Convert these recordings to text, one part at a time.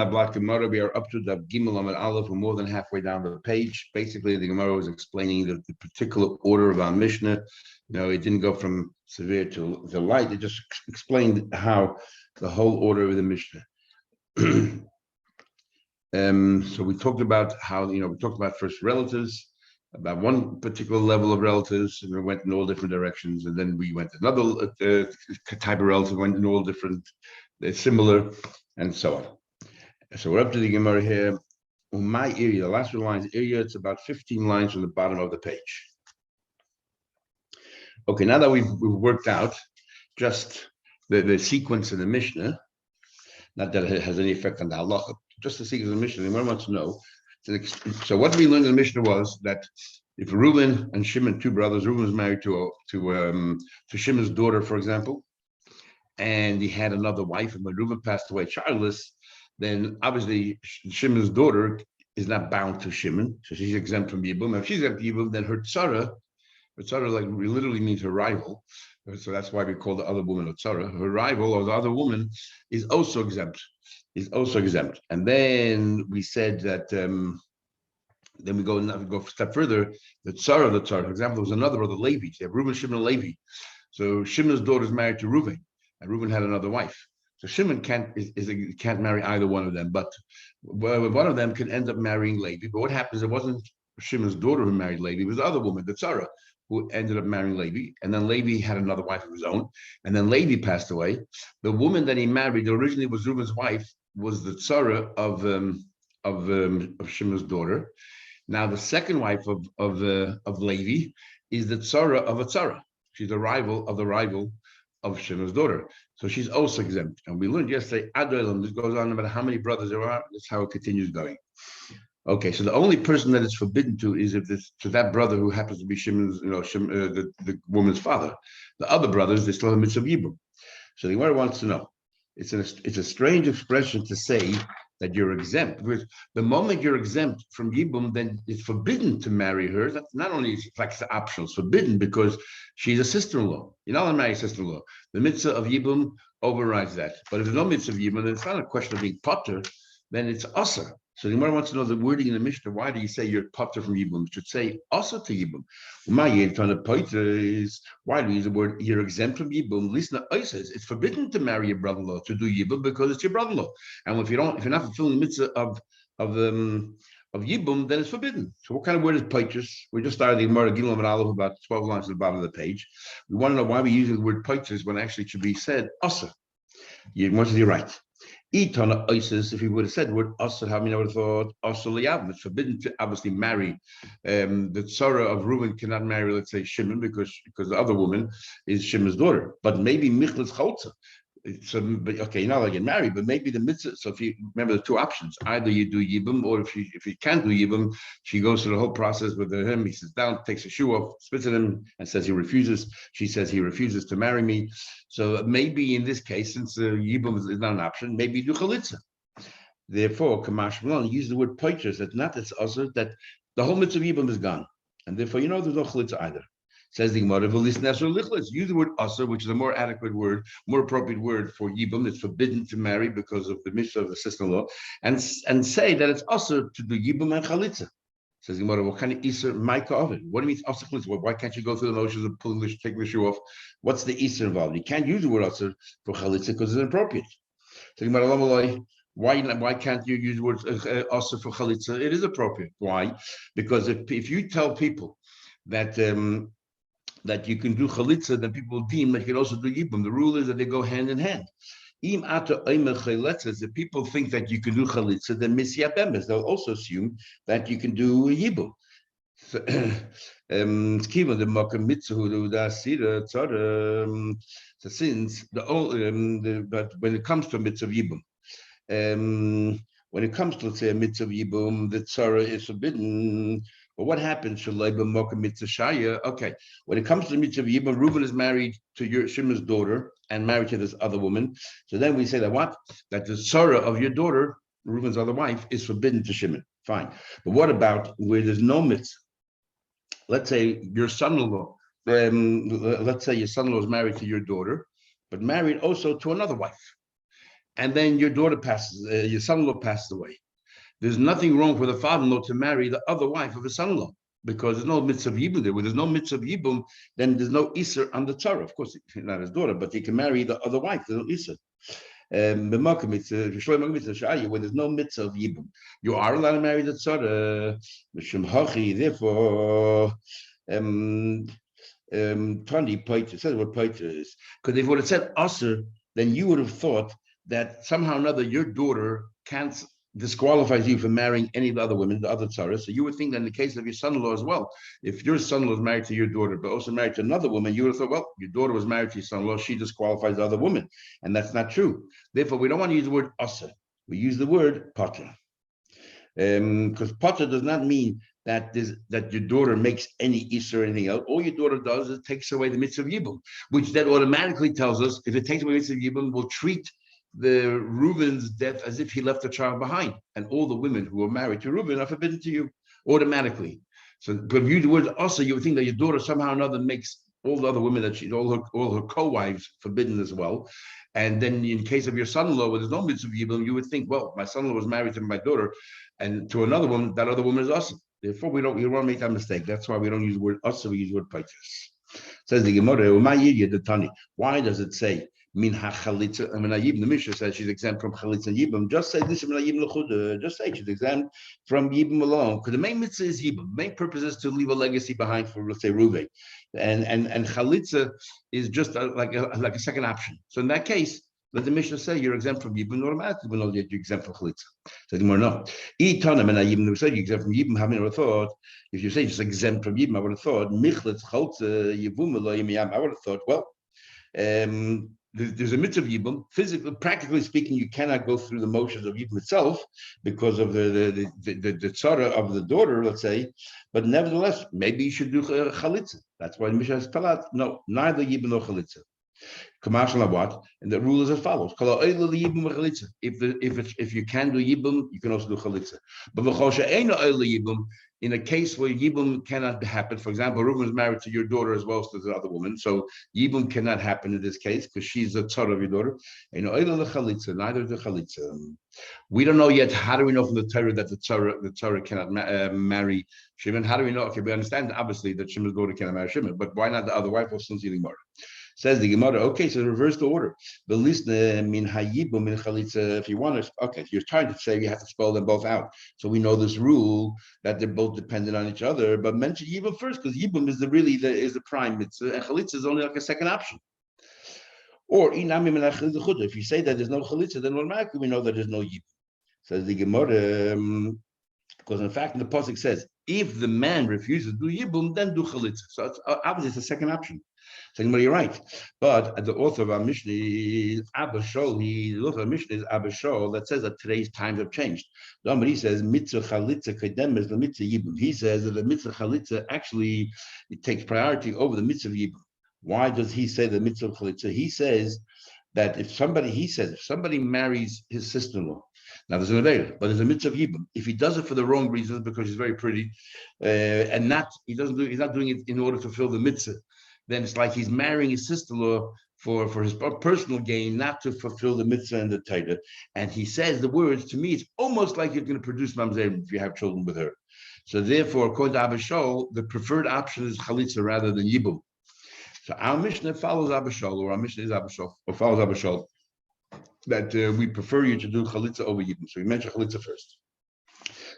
Block Gemara, we are up to the Gimel Amud Aleph. We're more than halfway down the page. Basically, the Gemara was explaining the particular order of our Mishnah. It didn't go from severe to light. It just explained how the whole order of the Mishnah. So we talked about how, we talked about first relatives, about one particular level of relatives, and we went in all different directions. And then we went another type of relative, went in all different, similar, and so on. So we're up to the Gemara here. My area, the last few lines, area, it's about 15 lines from the bottom of the page. Okay, now that we've worked out just the sequence of the Mishnah, not that it has any effect on the halacha, just the sequence of the Mishnah, anyone wants to know. So what we learned in the Mishnah was that if Reuben and Shimon, two brothers, Reuben was married to Shimon's daughter, for example, and he had another wife, and when Reuben passed away childless, then obviously Shimon's daughter is not bound to Shimon, so she's exempt from Yibum. If she's exempt from Yibum, then her tzara like literally means her rival, so that's why we call the other woman a tzara. Her rival, or the other woman, is also exempt. And then we said that. Then we go a step further. The tzara. For example, there was another brother, Levi. You have Reuben, Shimon, and Levi. So Shimon's daughter is married to Reuben, and Reuben had another wife. So Shimon can't marry either one of them, but one of them can end up marrying Levi. But what happens? It wasn't Shimon's daughter who married Levi; it was the other woman, the tzara, who ended up marrying Levi. And then Levi had another wife of his own, and then Levi passed away. The woman that he married originally was Reuben's wife, was the tzara of Shimon's daughter. Now the second wife of Levi is the tzara of a tzara. She's a rival of the rival of Shimon's daughter. So she's also exempt. And we learned yesterday, Adolam, this goes on no matter how many brothers there are, that's how it continues going. Okay, so the only person that it's forbidden to is to that brother who happens to be Shimon's, the woman's father. The other brothers, they still have mitzvah yibum. So the Gemara wants to know. It's a strange expression to say that you're exempt, because the moment you're exempt from Yibum, then it's forbidden to marry her. That's not only like it's optional, it's forbidden because she's a sister-in-law. You're not allowed to marry a sister-in-law. The mitzvah of Yibum overrides that. But if there's no mitzvah of Yibum, then it's not a question of being potter, then it's asa. So the Gemara wants to know the wording in the Mishnah. Why do you say you're potter from Yibum? It should say asa to Yibum. Why do you use the word you're exempt from Yibum? Listen, it's forbidden to marry your brother-in-law to do Yibum because it's your brother-in-law. And if you're not fulfilling the mitzvah of Yibum, then it's forbidden. So what kind of word is poiters? We just started the Gemara Gimel Amud Aleph about 12 lines at the bottom of the page. We want to know why we're using the word poiters when actually it should be said asa. You're right. Itana Isis, if he would have said the word Asr, how many would have thought Asr Liyavim? It's forbidden to obviously marry. The tzara of Reuben cannot marry, let's say, Shimon, because the other woman is Shimon's daughter. But maybe Michlas Chotza. So, but okay, you're not allowed to get married, but maybe the mitzvah. So if you remember the two options, either you do Yibum, or if you can't do Yibum, she goes through the whole process with him. He sits down, takes a shoe off, spits at him, and says he refuses. She says he refuses to marry me. So maybe in this case, since Yibum is not an option, maybe you do Chalitza. Therefore, Kamash Malon use the word poiters. That's also that the whole mitzvah of Yibum is gone, and therefore there's no Chalitza either. Says the Gemara, use the word asr, which is a more adequate word, more appropriate word for yibum. It's forbidden to marry because of the mitzvah of the sister-in-law, and say that it's asr to do yibum and chalitza. Says the Gemara, what kind of isr maika of it? What do you mean asr chalitza? Why can't you go through the motions of taking the shoe off? What's the isr involved? You can't use the word asr for chalitza because it's inappropriate. So the Gemara, why can't you use the word asr for chalitza? It is appropriate. Why? Because if you tell people that you can do chalitza, then people will deem that you can also do yibum. The rule is that they go hand in hand. If people think that you can do chalitza, then misyabemes, they'll also assume that you can do yibum. So since but when it comes to a mitzvah yibum, when it comes to, let's say, a mitzvah yibum, the tzara is forbidden. But what happens? Okay, when it comes to the mitzvah yibum, Reuben is married to Shimon's daughter and married to this other woman. So then we say that that the tzara of your daughter, Reuben's other wife, is forbidden to Shimon. Fine. But what about where there's no mitzvah? Let's say your son-in-law. Let's say your son-in-law is married to your daughter, but married also to another wife. and then your daughter passes, your son-in-law passes away. There's nothing wrong for the father-in-law to marry the other wife of his son-in-law because there's no mitzvah yibum there. When there's no mitzvah yibum, then there's no iser on the tzara. Of course, not his daughter, but he can marry the other wife. There's no iser. When there's no mitzvah of yibum, you are allowed to marry the tzara. Therefore, Tony Poiter says what Poiter is. Because if it would have said usher, then you would have thought that somehow or another your daughter can't disqualifies you from marrying any of the other women, the other tzaras. So you would think that in the case of your son-in-law as well, if your son-in-law is married to your daughter, but also married to another woman, you would have thought, well, your daughter was married to your son-in-law, she disqualifies the other woman. And that's not true. Therefore, we don't want to use the word asa. We use the word patra. Because patra does not mean that your daughter makes any issur or anything else. All your daughter does is takes away the mitzvah of yibum, which that automatically tells us if it takes away the mitzvah of yibum, we'll treat the Reuben's death as if he left a child behind, and all the women who are married to Reuben are forbidden to you automatically. So, but if you use the word also, you would think that your daughter somehow or another makes all the other women that she's all her co-wives forbidden as well. And then in case of your son-in-law, where there's no mitzvah yibum, you would think, well, my son-in-law was married to my daughter, and to another woman, that other woman is us. Therefore, we don't want to make that mistake. That's why we don't use the word us, we use the word paitis. Says the Gemara, why does it say min hachalitza? I mean, the Mishnah says she's exempt from chalitza and yibum. Just say this. Just say she's exempt from yibum alone, because the main mitzvah is yibum. The main purpose is to leave a legacy behind for, let's say, Reuven, and chalitza is just like a second option. So in that case, let the Mishnah say you're exempt from yibum automatically, even though you're exempt from chalitza. So the Gemara, no. You said you're exempt from yibum. Having ever thought, if you say just exempt from yibum, I would have thought michlitz chaltza yibum I would have thought, well. There's a mitzvah of yibum. Physically, practically speaking, you cannot go through the motions of yibum itself because of the tzara of the daughter, let's say. But nevertheless, maybe you should do chalitza. That's why the Mishnah has palat. No, neither yibum nor chalitza. Commercial what? And the rule is as follows: if you can do yibum, you can also do chalitza. But in a case where yibum cannot happen, for example, Reuben is married to your daughter as well as to the other woman, so yibum cannot happen in this case because she's a tzara of your daughter. Neither the chalitza. We don't know yet. How do we know from the Torah that the tzara cannot marry Shimon? How do we know? Okay, we understand obviously that Shimon's daughter cannot marry Shimon, but why not the other wife of Sin's more? Says the Gemara, okay, so reverse the order. The lisna min hayibum min chalitza. If you want to, okay, you're trying to say you have to spell them both out. So we know this rule that they're both dependent on each other. But mention yibum first because yibum is the prime mitzvah, and chalitza is only like a second option. Or if you say that there's no chalitza, then automatically we know that there's no yibum. Says the Gemara, because in fact, in the pasuk says if the man refuses to do yibum, then do chalitza. So it's obviously it's a second option. So you're right, but the author of our Mishnah is Abba Shol. The author of our Mishnah is Abba Shol that says that today's times have changed. He says mitzvah chalitza kedem is the mitzvah yibum. He says that the mitzvah chalitza actually it takes priority over the mitzvah yibum. Why does he say the mitzvah chalitza? He says that if somebody marries his sister-in-law, now there's an avera, but there's a mitzvah yibum. If he does it for the wrong reasons because she's very pretty, and he's not doing it in order to fulfill the mitzvah, then it's like he's marrying his sister-in-law for his personal gain, not to fulfill the mitzvah and the Torah. And he says the words, to me, it's almost like you're going to produce mamzer if you have children with her. So therefore, according to Abba Shol, the preferred option is chalitza rather than yibum. So our Mishnah follows Abba Shol, or our Mishnah is Abba Shol, or follows Abba Shol, that we prefer you to do chalitza over yibum. So we mention chalitza first.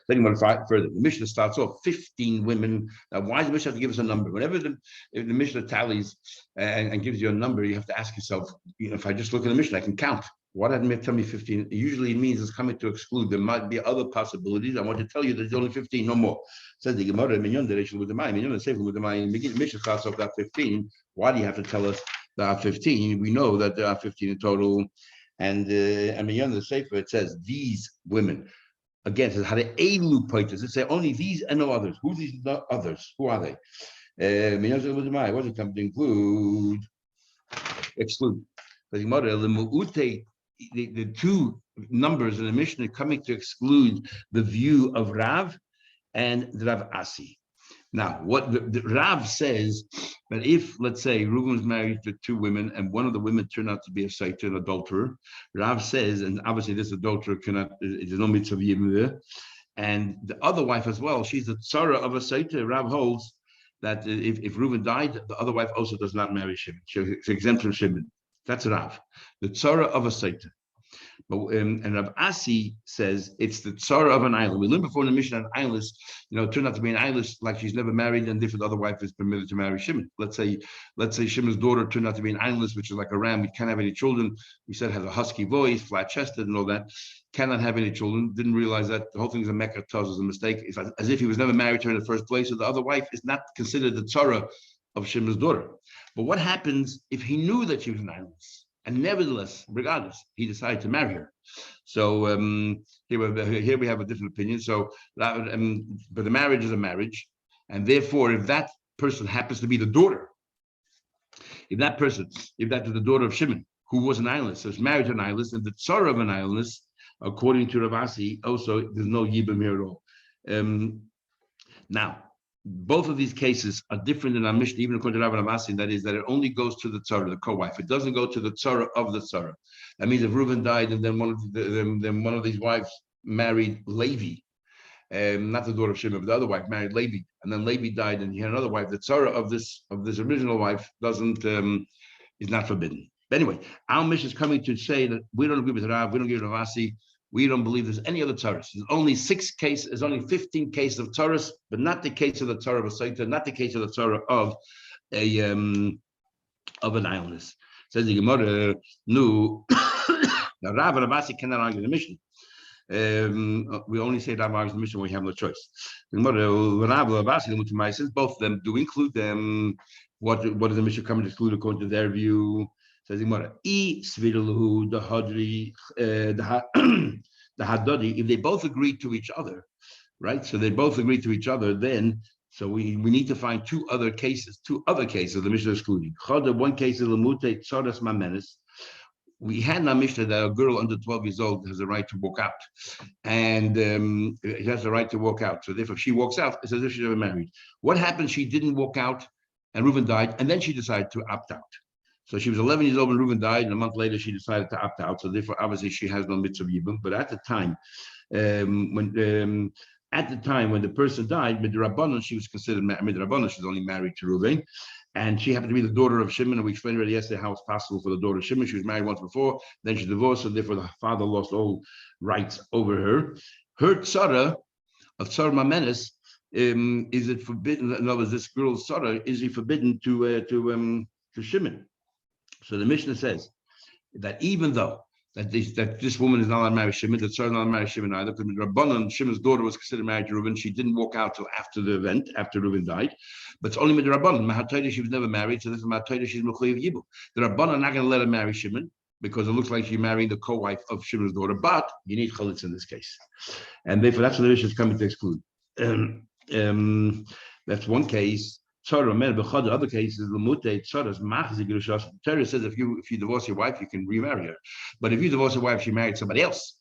Then you want to fight further. The Mishnah starts off 15 women. Now, why does the Mishnah have to give us a number? Whenever the Mishnah tallies and gives you a number, you have to ask yourself, if I just look at the Mishnah, I can count. Why doesn't it tell me 15? Usually it means it's coming to exclude. There might be other possibilities. I want to tell you there's only 15, no more. Says the Gemara, Mishnah starts off that 15. Why do you have to tell us there are 15? We know that there are 15 in total. And Minyan the Sefer, it says these women. Again, it says how the elu pointers. It says only these and no others. Who these others? Who are they? What does it come to include? Exclude. The two numbers in the Mishnah coming to exclude the view of Rav and Rav Asi. Now, what the Rav says that if, let's say, Reuben was married to two women and one of the women turned out to be a saiter, an adulterer, Rav says, and obviously this adulterer cannot, there's no mitzvah yibum there, and the other wife as well, she's the tzara of a saiter. Rav holds that if Reuben died, the other wife also does not marry Shimon. She's exempt from Shimon. That's Rav, the tzara of a saiter. But and Rav Asi says it's the tzara of an island. We learned before in the Mishnah an islandess, turned out to be an islandess, like she's never married, and therefore the other wife is permitted to marry Shimon. Let's say Shimon's daughter turned out to be an islandess, which is like a ram. We can't have any children. We said has a husky voice, flat chested, and all that. Cannot have any children. Didn't realize that the whole thing is a mecca tells us a mistake. It's as if he was never married to her in the first place. So the other wife is not considered the tzara of Shimon's daughter. But what happens if he knew that she was an islandess? And nevertheless, regardless, he decided to marry her. So here we have a different opinion. So, but the marriage is a marriage, and therefore, if that person happens to be the daughter, if that is the daughter of Shimon, who was an islandess, so it's married to an islandess, and the tzara of an islandess, according to Rav Asi, also there's no yibum here at all. Now, both of these cases are different in our Mishnah, even according to Rav Asi, that is, that it only goes to the tzara, the co-wife. It doesn't go to the tzara of the tzara. That means if Reuben died and then one of these wives married Levi, not the daughter of Shimon, but the other wife married Levi, and then Levi died and he had another wife, the tzara of this original wife is not forbidden. But anyway, our Mishnah is coming to say that we don't agree with Rav, we don't agree with Rav Asi. We don't believe there's any other tzaras. There's only 15 cases of tzaras, but not the case of the tzara of a saita, not the case of the tzara of an islandess. Says the Gemara, no. Now Rav and Rav Asi cannot argue the Mishnah. We only say Rav argues the Mishnah when we have no choice. The Gemara, Rav and Rav Asi, says both of them do include them. What does the Mishnah come to exclude according to their view? Says the Gemara, the hadri, the hadadi, if they both agree to each other, right? So they both agree to each other, then so we need to find two other cases the Mishnah is excluding. One case is lemute tzaras mamenes. We had in our Mishnah that a girl under 12 years old has a right to walk out, and she has a right to walk out. So therefore, if she walks out, it's as if she's never married. What happens? She didn't walk out, and Reuben died, and then she decided to opt out. So she was 11 years old when Reuben died, and a month later she decided to opt out. So therefore, obviously, she has no mitzvah yibum. But at the time, when the person died, midrabanan, she was considered midrabanan. She was only married to Reuben, and she happened to be the daughter of Shimon. And we explained already yesterday how it's possible for the daughter of Shimon. She was married once before, then she divorced, so therefore the father lost all rights over her. Her tzara of tzara mamenes, is it forbidden? In other words, this girl's tzara, is he forbidden to Shimon? So the Mishnah says that even though that this woman is not allowed to marry Shimon, the tzara is not allowed to marry Shimon either, because Rabbanan, Shimon's daughter, was considered married to Reuben. She didn't walk out till after the event, after Reuben died. But it's only with the Rabbanan. Mahatayda, she was never married, so this is Mahatayda, she's Mechuyev Yibum. The Rabbanan are not going to let her marry Shimon, because it looks like she's marrying the co-wife of Shimon's daughter, but you need chalitz in this case. And therefore, that's what the Mishnah is coming to exclude. That's one case. The other case is the Torah says if you divorce your wife, you can remarry her. But if you divorce your wife, she married somebody else,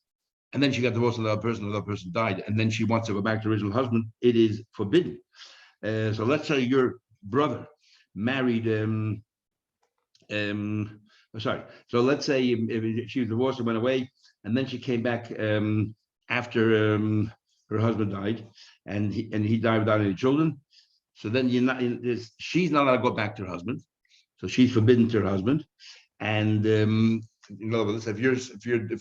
and then she got divorced from the other person died, and then she wants to go back to her original husband, it is forbidden. So let's say your brother married. So let's say if she was divorced and went away, and then she came back after her husband died, and he died without any children. So then she's not allowed to go back to her husband, so she's forbidden to her husband. And in other words, if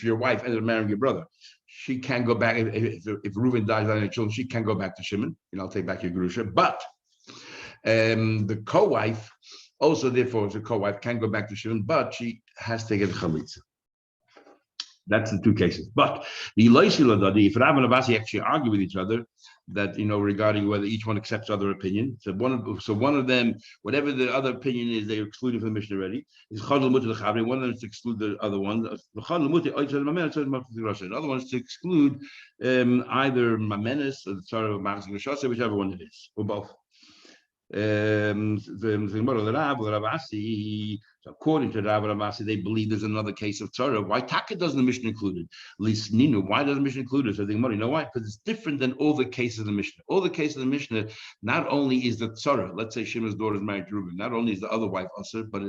your wife ended up marrying your brother, she can't go back. If Reuben dies without any children, she can't go back to Shimon. I'll take back your Gerusha. But the co-wife also, therefore, the co-wife can go back to Shimon, but she has to get chalitza. That's the two cases. But the if Rav and Rav Asi actually argue with each other, that regarding whether each one accepts other opinion. So one of them, whatever the other opinion is, they're excluded from the Mishnah already. Is chadal muter l'chavri. One of them is to exclude the other one. The other one is to exclude either mamenes or the tzara of machzir l'shasa, whichever one it is, or both. The Rav Asi So according to Rabbi Ramasi, they believe there's another case of tzara. Why Taka doesn't the Mishnah include it? At least Ninu, why doesn't the Mishnah include it? So they think, you know why? Because it's different than all the cases of the Mishnah. All the cases of the Mishnah, not only is the tzara, let's say Shimon's daughter is married to Reuben, not only is the other wife usher, but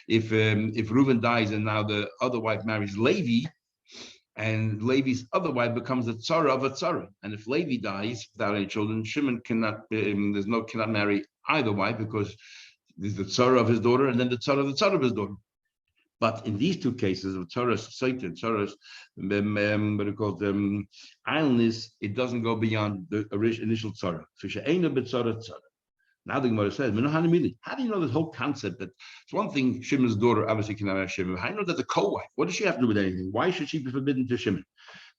if Reuben dies and now the other wife marries Levi, and Levi's other wife becomes the tzara of a tzara. And if Levi dies without any children, Shimon cannot marry either wife because there's the tzara of his daughter and then the tzara of his daughter. But in these two cases of tzaras satan, tzaras, what are called islandness, it doesn't go beyond the initial tzara. So she'ena b'tzara tzara. Now the Gemara says, how do you know this whole concept that it's one thing Shimon's daughter obviously cannot marry Shimon? How do you know that the co-wife? What does she have to do with anything? Why should she be forbidden to Shimon?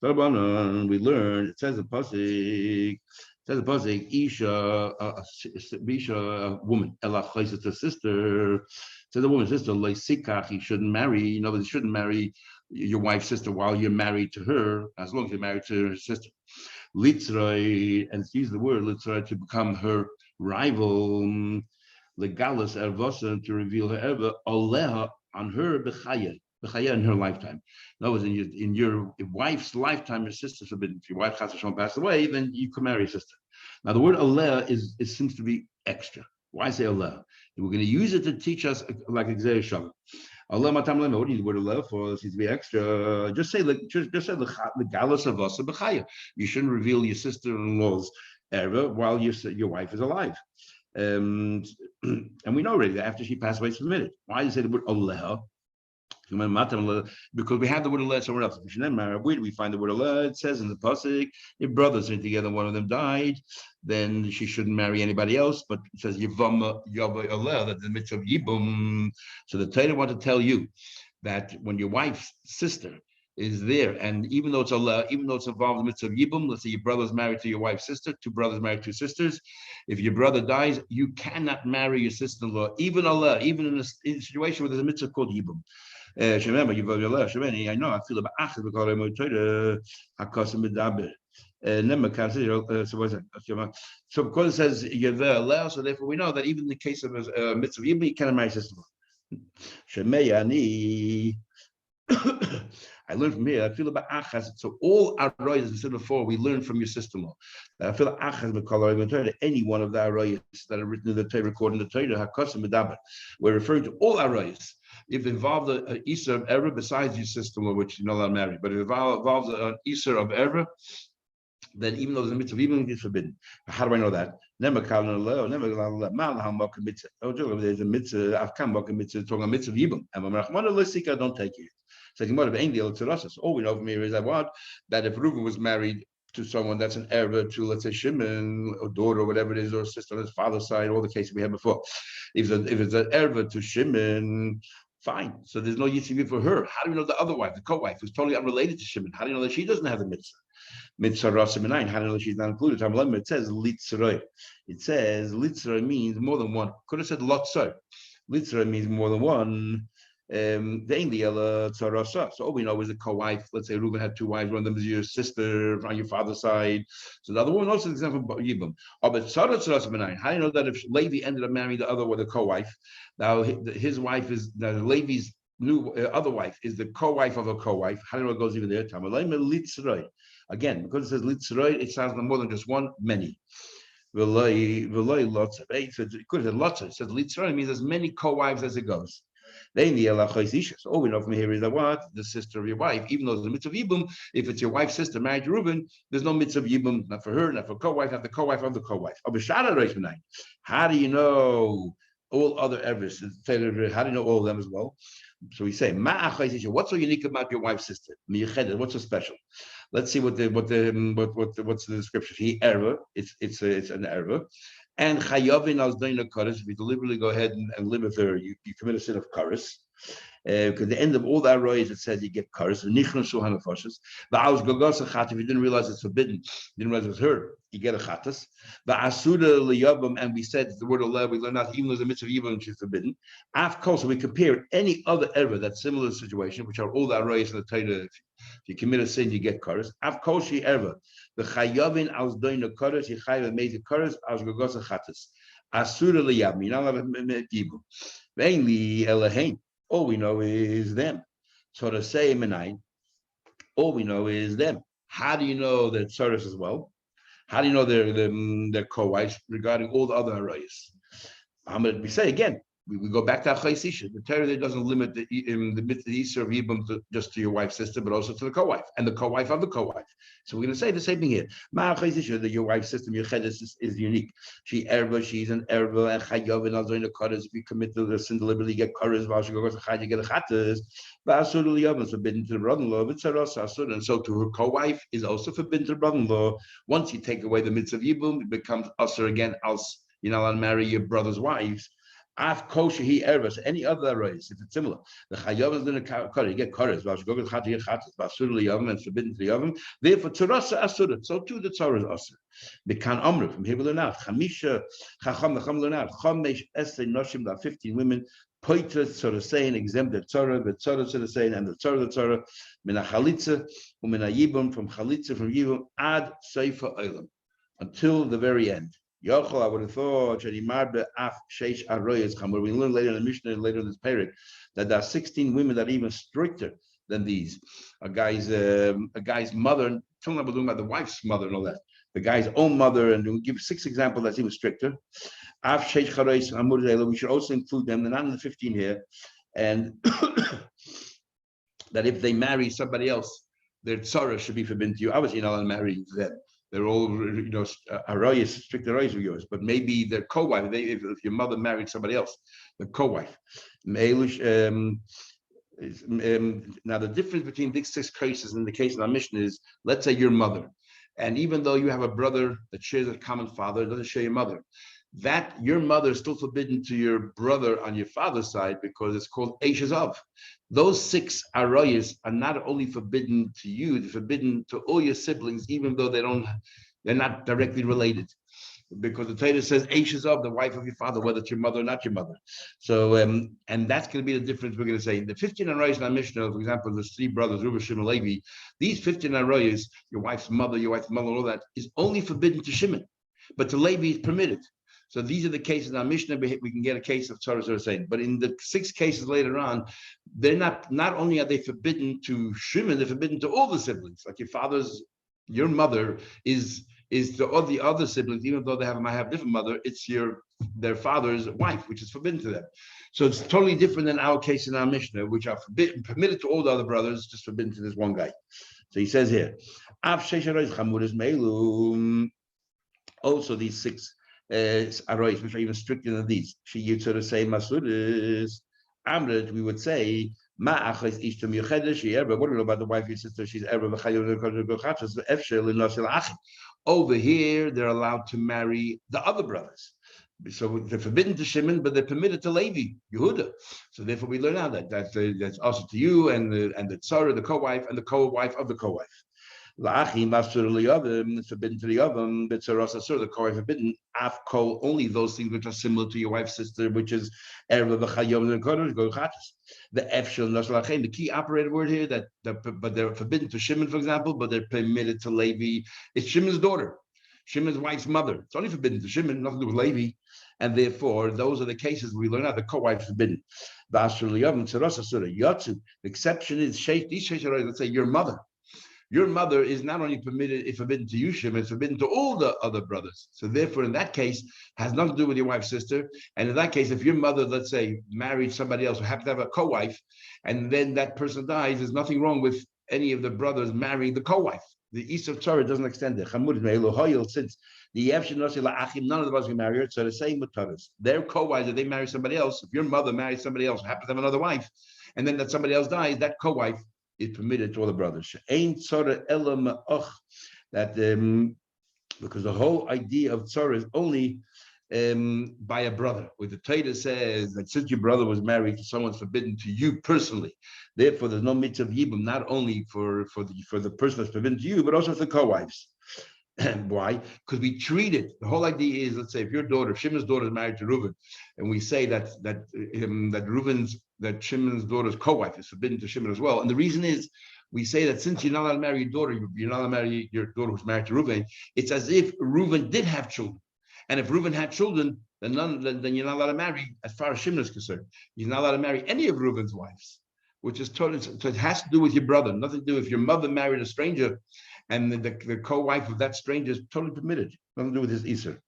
We learn, it says a pasuk, Isha, a woman, Ela chayset a sister. Says the woman's sister, Lei Sikach, he shouldn't marry. You know, you shouldn't marry your wife's sister while you're married to her, as long as you're married to her sister. Litzroi, and use the word litzroi to become her rival, legalis ervosa, to reveal her ever, oleha on her bechaya in her lifetime. In other words, in your wife's lifetime, your sister's forbidden. If your wife Chas V'Shalom passed away, then you can marry your sister. Now the word oleha it seems to be extra. Why say oleha? We're going to use it to teach us like Xer Shalom. Allah matam lema. What do you need the word Allah for? It needs to be extra. Just say the galus of us b'chaya. You shouldn't reveal your sister-in-law's error while your wife is alive. And we know already that after she passed away, it's permitted. Why do you say the word Allah? Because we have the word Allah somewhere else. Where do we find the word Allah? It says in the pasuk, if brothers are together, one of them died, then she shouldn't marry anybody else. But it says Yevamos Daf, that's the mitzvah of Yibum. So the Torah want to tell you that when your wife's sister is there, and even though it's Allah, even though it's involved in the mitzvah of Yibum, let's say your brother's married to your wife's sister, two brothers married to sisters, if your brother dies, you cannot marry your sister-in-law, even Allah, even in a situation where there's a mitzvah called Yibum. Remember, I know I feel about Achad because I'm a trader. So because it says you're there allowed, so therefore we know that even in the case of a mitzvah, you cannot marry sister. I learned from here. I feel about achas. So all arroyas, as I said before, we learn from your sister-in-law. I feel achas b'kol any one of the arroyas that are written in the Torah, recorded in the Torah, hakosim medaber. We're referring to all arroyas. If it involved an Isser of error besides your sister-in-law, which you're not allowed to marry, but if it involves an Isser of error, then even though there's a mitzvah, even it's forbidden. How do I know that? Never there's a mitzvah, talking a mitzvah yibum. And don't take it. So all we know from here is that if Reuben was married to someone that's an error to, let's say, Shimon, or daughter, or whatever it is, or sister on his father's side, all the cases we had before. If it's an error to Shimon, fine. So there's no yitzivim for her. How do we know the other wife, the co-wife, who's totally unrelated to Shimon? How do you know that she doesn't have the mitzvah? Mitzvah rasa minayin. How do you know she's not included? It says litzroi. It says litzroi means more than one. Could have said lotzor. Litzroi means more than one. So all we know is a co-wife. Let's say Reuben had two wives. One of them is your sister on your father's side. So the other one also is an example of Yibum. How do you know that if Levi ended up marrying the other with a co-wife, now his wife is now Levi's new other wife is the co-wife of a co-wife? How do you know it goes even there? Again, because it says litzroi, it sounds more than just one, many. So it could have said lots. It says litzroi means as many co-wives as it goes. So all we know from here is that what? The sister of your wife, even though there's a mitzvah of Yibum, if it's your wife's sister married to Reuben, there's no mitzvah of Yibum, not for her, not for co-wife, not the co-wife of the co-wife. How do you know all other Evers? How do you know all of them as well? So we say, what's so unique about your wife's sister? What's so special? Let's see what's the description. He error. It's an error. And chayavin al zayna kares. If you deliberately go ahead and live with her, you commit a sin of kares. Because the end of all the arroyos, it says you get kares. If you didn't realize it's forbidden, didn't realize it was her, you get a chatas. And we said the word Allah, we learned out even though there's a mitzvah yibam which is forbidden. After so we compare any other error that's similar to the situation, which are all the arroyos in the Torah. If you commit a sin, you get kares. After she error, the chayavin al zayna kares, you chayav made the kares as gogosa chatas. Asura liyab. You're not allowed to yibam. Mainly Elohim. All we know is them. So to say Menai, all we know is them. How do you know that Tzoros as well? How do you know they're co-wives regarding all the other arayas? We say again, we go back to Achayis Isha. The Torah doesn't limit the Isra of Yibam just to your wife's sister, but also to the co-wife and the co-wife of the co-wife. So we're going to say the same thing here. Achayis Isha, that your wife's sister, your chedes is unique. She's an erva, and chayav and also in the kares. If you commit to the sin deliberately, get kares. While she goes to chayah, you get a chatas. V'asur liyav is forbidden to the brother-in-law. V'tzaros asur, and so to her co-wife is also forbidden to the brother-in-law. Once you take away the mitzvah of Yibam, it becomes asur again. Als you're not allowed to marry your brother's wives. Af kosher he ervas any other race if it's similar. The chayav is going to you get kares. While she goes to chayah, chatas. V'asur liyav and forbidden to the yavam. Therefore, tzarasa asur. So too the tzara is asur. The kan amru from here we learn out. Chamisha chacham the cham learn out. Chamesh esrei noshim, that 15 women. Poitras tzara saying exempt the tzara, the tzara tzara saying, and the tzara mina chalitza umina yibum from chalitza from yibum ad seifa olam until the very end. Yochel, I would have thought Shadimar be'af sheish aroyas chamor. We learn later in the Mishnah and later in this parak that there are 16 women that are even stricter than these. A guy's mother. Tell me about the wife's mother and all that. The guy's own mother, and we'll give 6 examples that's even stricter. We should also include them. They're not in the 15 here, and that if they marry somebody else, their tzara should be forbidden to you. Obviously, you're not allowed to marry them. They're all, arayas, strict arayas of yours. But maybe their co-wife. If your mother married somebody else, the co-wife. Now the difference between these 6 cases in the case of our Mishnah is, let's say your mother, and even though you have a brother that shares a common father, it doesn't share your mother. That your mother is still forbidden to your brother on your father's side because it's called Eishes of. Those 6 arayas are not only forbidden to you, they're forbidden to all your siblings, even though they're not directly related. Because the Torah says Eishes of, the wife of your father, whether it's your mother or not your mother. So and that's going to be the difference. We're going to say the 15 arayas in our Mishnah, for example, there's 3 brothers, Reuben, Shimon, Levi. These 15 arayas, your wife's mother, all that is only forbidden to Shimon, but to Levi is permitted. So these are the cases in our Mishnah. We can get a case of tzara saying, but in the 6 cases later on, they're not only are they forbidden to Shimon, they're forbidden to all the siblings. Like your mother is to all the other siblings, even though might have different mother, it's their father's wife, which is forbidden to them. So it's totally different than our case in our Mishnah, which are permitted to all the other brothers, just forbidden to this one guy. So he says here, also these 6 arayos, which are even stricter than these. She used to say masuris. Amrit, we would say ma'achas ishtam yochedes. She ever. What do we know about the wife, your sister? She's ever. Over here, they're allowed to marry the other brothers. So they're forbidden to Shimon, but they're permitted to Levi, Yehuda. So therefore, we learn out that's also to you and the tzara, the co-wife, and the co-wife of the co-wife. La'achim asur liyavim, forbidden to the yavam, b'tzaras asur, the co-wife forbidden. Afkol, only those things which are similar to your wife's sister, which is erva v'chayom and kodesh go chatas. The efshel naslachem, the key operative word here but they're forbidden to Shimon, for example, but they're permitted to Levi. It's Shimon's daughter, Shimon's wife's mother. It's only forbidden to Shimon, nothing to do with Levi, and therefore those are the cases we learn out the co-wife is forbidden. The exception is let's say your mother. Your mother is not only forbidden to you, Shimon, it's forbidden to all the other brothers. So therefore, in that case, has nothing to do with your wife's sister. And in that case, if your mother, let's say, married somebody else who happened to have a co-wife, and then that person dies, there's nothing wrong with any of the brothers marrying the co-wife. The East of Torah doesn't extend there. Since the none of the brothers can marry her, so the same with Taurus. Their co-wives, if they marry somebody else, if your mother marries somebody else who happens to have another wife, and then that somebody else dies, that co-wife is permitted to all the brothers. That because the whole idea of tzara is only by a brother. Where the Torah says that since your brother was married to someone forbidden to you personally, therefore there's no mitzvah of yibum, not only for the person that's forbidden to you, but also for the co-wives. Why? Because we treat it. The whole idea is, let's say, if Shimon's daughter is married to Reuven, and we say that Shimon's daughter's co-wife is forbidden to Shimon as well. And the reason is, we say that since you're not allowed to marry your daughter, you're not allowed to marry your daughter who's married to Reuven. It's as if Reuven did have children, And if Reuben had children, then you're not allowed to marry, as far as Shimon is concerned. You're not allowed to marry any of Reuben's wives, which is totally, so it has to do with your brother, nothing to do if your mother married a stranger, and the co-wife of that stranger is totally permitted, nothing to do with his Isser.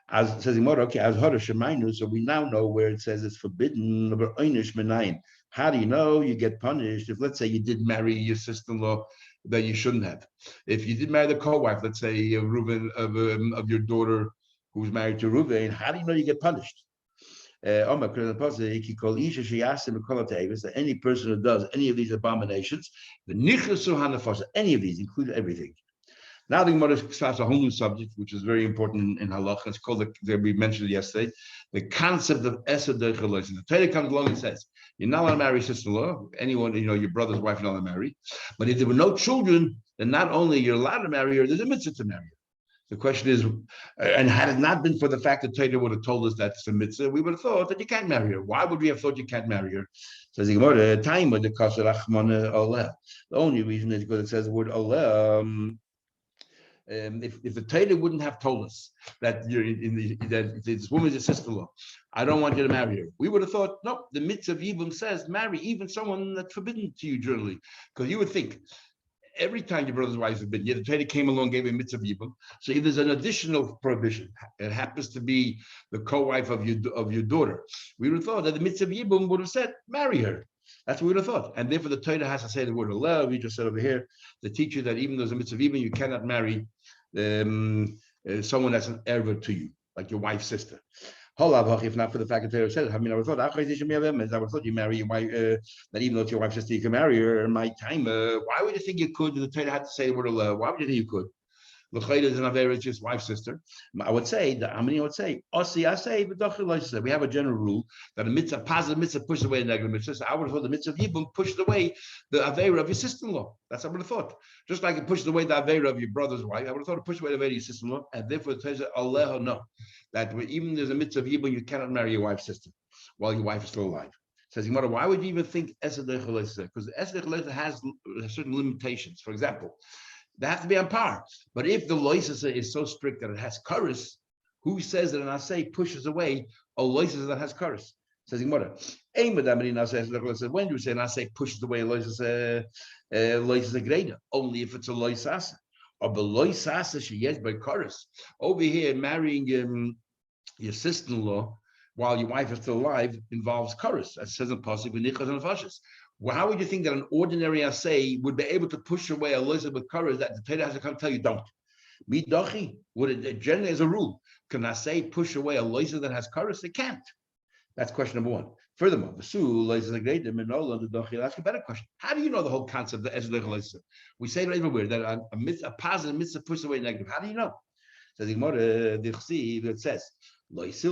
As says okay, as Shemainu, so we now know where it says it's forbidden. How do you know you get punished if, let's say, you did marry your sister-in-law that you shouldn't have? If you did marry the co-wife, let's say Reuben of your daughter who's married to Reuben, how do you know you get punished? That any person who does any of these abominations, any of these, include everything. Now the Gemara starts a whole new subject, which is very important in halacha. It's called we mentioned it yesterday, the concept of esed deichelos. The Torah comes along and says you're not allowed to marry sister-in-law, anyone, your brother's wife, you're not allowed to marry. But if there were no children, then not only you're allowed to marry her, there's a mitzvah to marry her. The question is, and had it not been for the fact that Torah would have told us that's a mitzvah, we would have thought that you can't marry her. Why would we have thought you can't marry her? Says the Gemara, the only reason is because it says the word oleh. If the Torah wouldn't have told us that that this woman is your sister-in-law, I don't want you to marry her, we would have thought, no, the mitzvah of Yevamos says marry even someone that's forbidden to you generally, because you would think every time your brother's wife is forbidden, the Torah came along, gave a mitzvah of Yevamos. So if there's an additional prohibition, it happens to be the co-wife of your daughter, we would have thought that the mitzvah of Yevamos would have said marry her. That's what we would have thought. And therefore the Torah has to say the word Allah. We just said over here, the teacher that even though there's a mitzvah, even you cannot marry someone that's an erva to you, like your wife's sister. If not for the fact that Torah says, I would have thought you marry your wife, that even though it's your wife's sister, you can marry her in my time. Why would you think you could? The Torah had to say the word Allah. Why would you think you could? L'chayda is an avera, it's his wife's sister. I would say, we have a general rule that a positive mitzvah pushes away a negative mitzvah. So I would have thought the mitzvah of Yibum pushed away the avera of your sister-in-law. That's what I would have thought. Just like it pushes away the avera of your brother's wife, I would have thought it pushed away the avera of your sister-in-law. And therefore, it says, Allah, no, that even there's a mitzvah of Yibum, you cannot marry your wife's sister while your wife is still alive. Says Gemara, why would you even think esed deichelos? Because esed deichelos has certain limitations. For example, they have to be on par. But if the loisasa is so strict that it has chorus, who says that an asay pushes away a loisasa that has chorus? Says Gemara, when do you say an asay pushes away a loisasa greda? Only if it's a loisasa. Or the loisasa she yes by chorus. Over here, marrying your sister-in-law while your wife is still alive involves chorus, as it says in Pasuk with nichas and fashis. Well, how would you think that an ordinary assay would be able to push away a lizard with courage that the Torah has to come tell you don't? Midachi, would it generally as a rule, can assay push away a lizard that has courage? They can't. That's question number one. Furthermore, ask a better question. How do you know the whole concept of the we say it everywhere that a positive mitzvah pushes away negative. How do you know? So the Gemara, it says, it says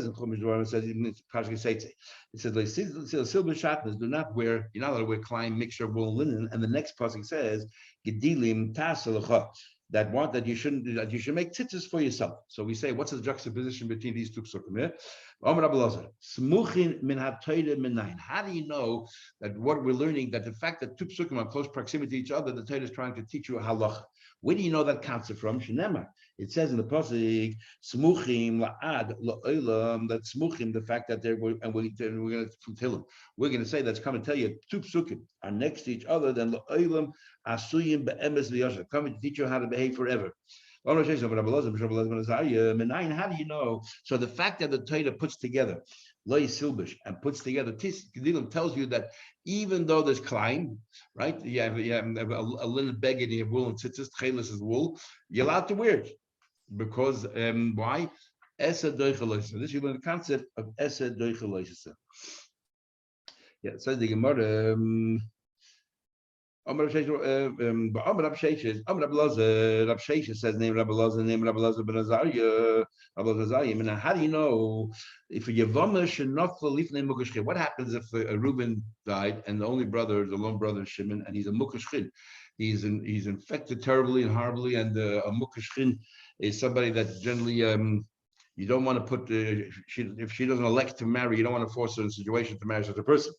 in Chumash Dvarim, it says in Parshas Kiseitze, it says silver shatnez do not wear, you're not allowed to wear klein mixture of wool and linen. And the next pasuk says gedilim taselacha, that you should make tzitzis for yourself. So we say, what's the juxtaposition between these two psukim? How do you know that what we're learning, that the fact that two psukim are close proximity to each other, the Torah is trying to teach you a halacha? Where do you know that concept from? Shenema. It says in the pasuk, smuchim la'ad la'olam, that smuchim, the fact that they're, and we're going to from Tehillim, we're going to say that's come and tell you two psukim are next to each other, then la'olam asuyim be'emes v'yasher, coming to teach you how to behave forever. How do you know? So the fact that the Torah puts together Lo Silbish and puts together Tidilim tells you that even though there's klein, right? You have a linen beged and you have wool and tzitzis, tchelis is wool, you're allowed to wear it. Because why? Esed doicheloisa. This you learn the concept of esed doicheloisa. Yeah, it says the Gemara. Rab Sheshes says name Rabbi Lazar ben Azariah. How do you know if a Yevamos should not believe in Mukashchin? What happens if a Reuben died and the only brother, the lone brother is Shimon, and he's a Mukashchin? He's infected terribly and horribly, and a Mukashchin is somebody that generally you don't want to put. If she doesn't elect to marry, you don't want to force her in a situation to marry such a person.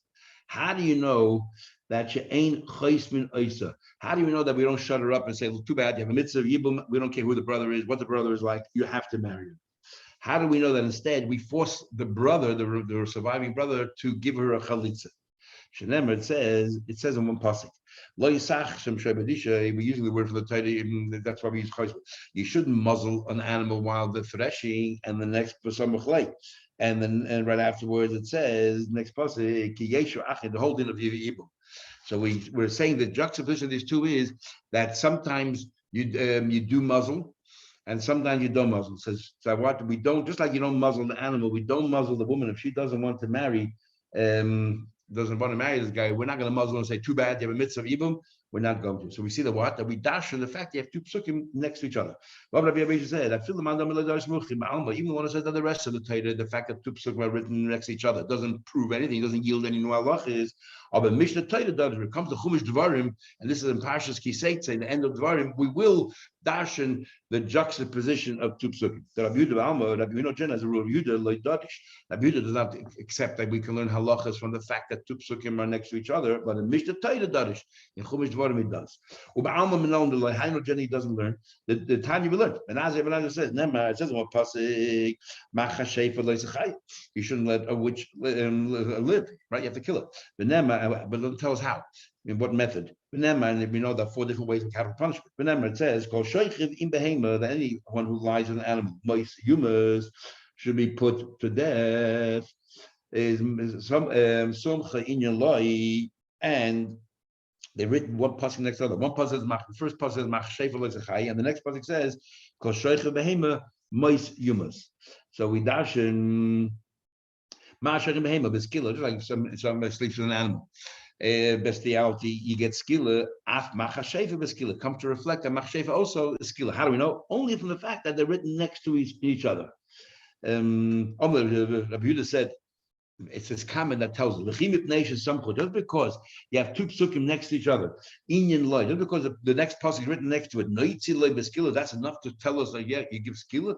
How do you know that she ain't chaysmin oisa? How do you know that we don't shut her up and say, well, too bad, you have a mitzvah, yibum, we don't care who the brother is, what the brother is like, you have to marry him? How do we know that instead we force the brother, the surviving brother, to give her a chalitza? Shenemer, it says in one pasuk, Lo yisach shem shebedisha. We use the word for the Torah. That's why we use chayz. You shouldn't muzzle an animal while they're threshing, and the next pasuk and right afterwards it says next pasuk ki yeshu achid, the whole din of yibum. So we're saying the juxtaposition of these two is that sometimes you do muzzle, and sometimes you don't muzzle. Says so. What we don't, just like you don't muzzle the animal, we don't muzzle the woman if she doesn't want to marry. Doesn't want to marry this guy, we're not going to muzzle and say, too bad, you have a mitzvah of ibum. We're not going to. So we see that we dash in the fact you have two psukim next to each other. What Rabbi Abisha said, I feel the man even the one who said that the rest of the Torah, the fact that two psukim are written next to each other doesn't prove anything, doesn't yield any new halach is. But Mishnah Torah does. When it comes to Chumash Dvarim, and this is in Parshas Kisei, saying the end of Dvarim, we will dash in the juxtaposition of two psukim. The Rabbi Yehuda Rabbi Yehuda has a rule. Rabbi Yehuda does not accept that we can learn halachas from the fact that two psukim are next to each other, but in Mishnah Torah Darish, in Chumash Dvarim it does. Uba'alma Menon the Hainu Jenny doesn't learn. The time you will learn. And as Evan says, Nema, it says what pasuk machashefa loisachai. You shouldn't let a witch live, right? You have to kill it. But Nema, but it'll tell us how. In what method? And we know there are 4 different ways of capital punishment. Remember, it says, that anyone who lies with an animal, mice, humans, should be put to death. Is some in your law, and they've written one pasuk next to other. One pasuk says, the first pasuk says, and the next pasuk says, mice, humans. So we dash in just like some sleeps with an animal. Bestiality, you get skila, af machashefa beskila, come to reflect that machashefa also is skila. How do we know? Only from the fact that they're written next to each other. Rabbi Yehuda said, it's this comment that tells us, just because you have two psukim next to each other, inyan loy, just because the next pasuk is written next to it, noitzi loy beskila, that's enough to tell us that, yeah, you give skila.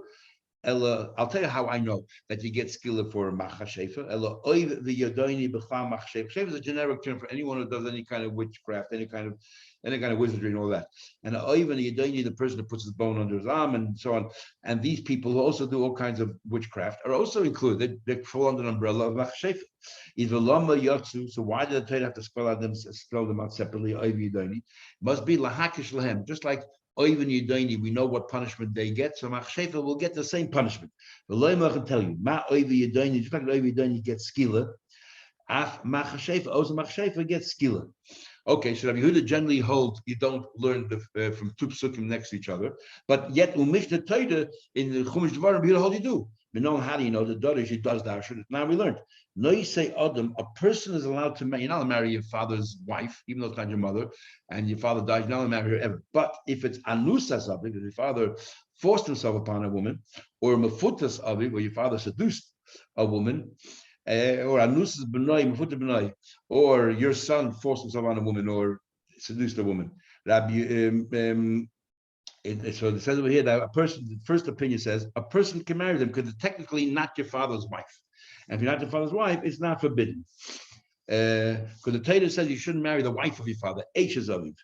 Ella, I'll tell you how I know that you get skilla for machashefa. Ella oiv v'yodoini b'chal machashefa. Shefa is a generic term for anyone who does any kind of witchcraft, any kind of wizardry and all that. And oiv and yodoini, the person who puts his bone under his arm and so on. And these people who also do all kinds of witchcraft are also included. They fall under the umbrella of machashefa. Ivalama yotzu. So why did the Torah have to spell them out separately? Oiv yodoini must be lahakish lahem, just like Oiven Yudaini, we know what punishment they get, so Machshefa will get the same punishment. The Loimach can tell you, Ma Oiven Yudaini, just like Oiven Yudaini gets skila, Af Machshefa, also Machshefa gets skila. Okay, so Rabbi Yehuda generally holds you don't learn from two psukim next to each other, but yet Mishnah Torah in the Chumash Dvarim, Rabbi Yehuda holds you do. We know how do you know the daughter she does that? Now we learned. No, you say Adam, a person is allowed to marry. You're not allowed to marry your father's wife, even though it's not your mother, and your father dies. You're not allowed to marry her ever. But if it's anusas of it, if your father forced himself upon a woman, or mafutas of it, where your father seduced a woman, or anusas benoi, mafuta benoi, or your son forced himself on a woman or seduced a woman. So it says over here that a person, the first opinion says, a person can marry them because it's technically not your father's wife. And if you're not your father's wife, it's not forbidden. Because the Torah says you shouldn't marry the wife of your father, Eishes Aviv.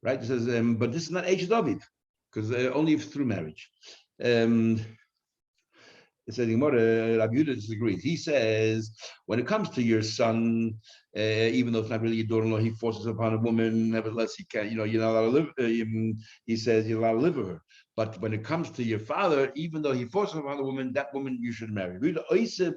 Right? It says, but this is not Eishes Aviv, because only if through marriage. It says, Rabbi Yehuda disagrees. He says, when it comes to your son, even though it's not really your daughter-in-law, he forces upon a woman. Nevertheless, he can't. You're not allowed to live. He says you're allowed to live with her. But when it comes to your father, even though he forces upon a woman, that woman you should marry. He says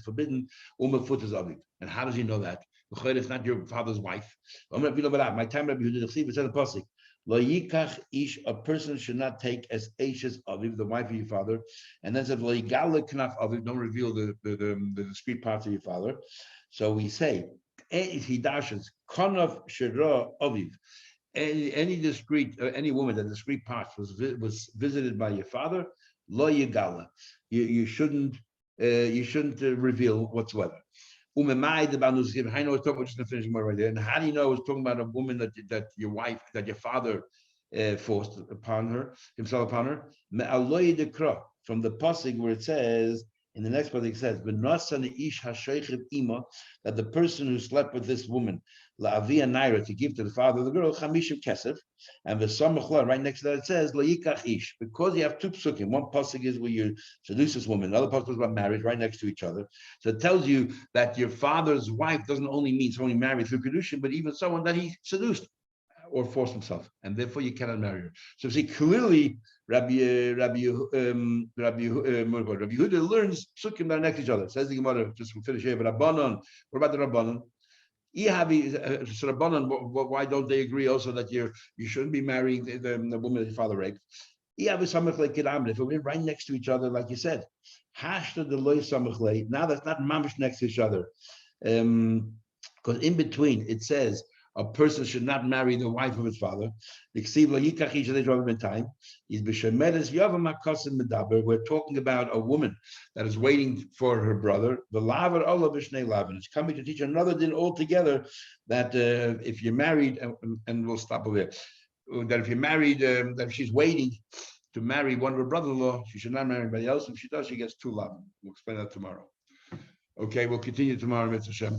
forbidden. And how does he know that? It's not your father's wife. My time, Rabbi Yehuda, it says in Pasuk. Lo yikach ish, a person should not take as Eishes Aviv, the wife of your father, and then says Lo yigale knaf Aviv, don't reveal the discrete parts of your father. So we say, he dashes Konav Shira Aviv, any discrete, any woman that discrete parts was visited by your father, Lo yigale, you shouldn't reveal whatsoever. I know it's talking, just to finish more right there. And how do you know it's talking about a woman that your wife, that your father forced himself upon her? From the pasuk where it says, In the next part, it says, that the person who slept with this woman, la'avia naira, to give to the father of the girl, chamishim kesef, and the samachla, right next to that, it says, la'yikach ish, because you have two psukim. One pasuk is where you seduce this woman, another pasuk is about marriage, right next to each other. So it tells you that your father's wife doesn't only mean someone he married through kedushin, but even someone that he seduced or forced himself, and therefore you cannot marry her. So see, clearly, Rabbi Yehuda learns psukim that are next to each other. Says the Gemara, just to finish here, but Rabbanon, what about the Rabbanon? So Rabbanon, why don't they agree also that you shouldn't be marrying the woman that your father raped? If we're right next to each other, like you said, now that's not mamish next to each other. Because in between it says a person should not marry the wife of his father. We're talking about a woman that is waiting for her brother. It's coming to teach another din altogether, that if you're married, and we'll stop over here, that if you're married, that if she's waiting to marry one of her brother-in-law, she should not marry anybody else. If she does, she gets two lav. We'll explain that tomorrow. Okay, we'll continue tomorrow, Mitzvah Shem.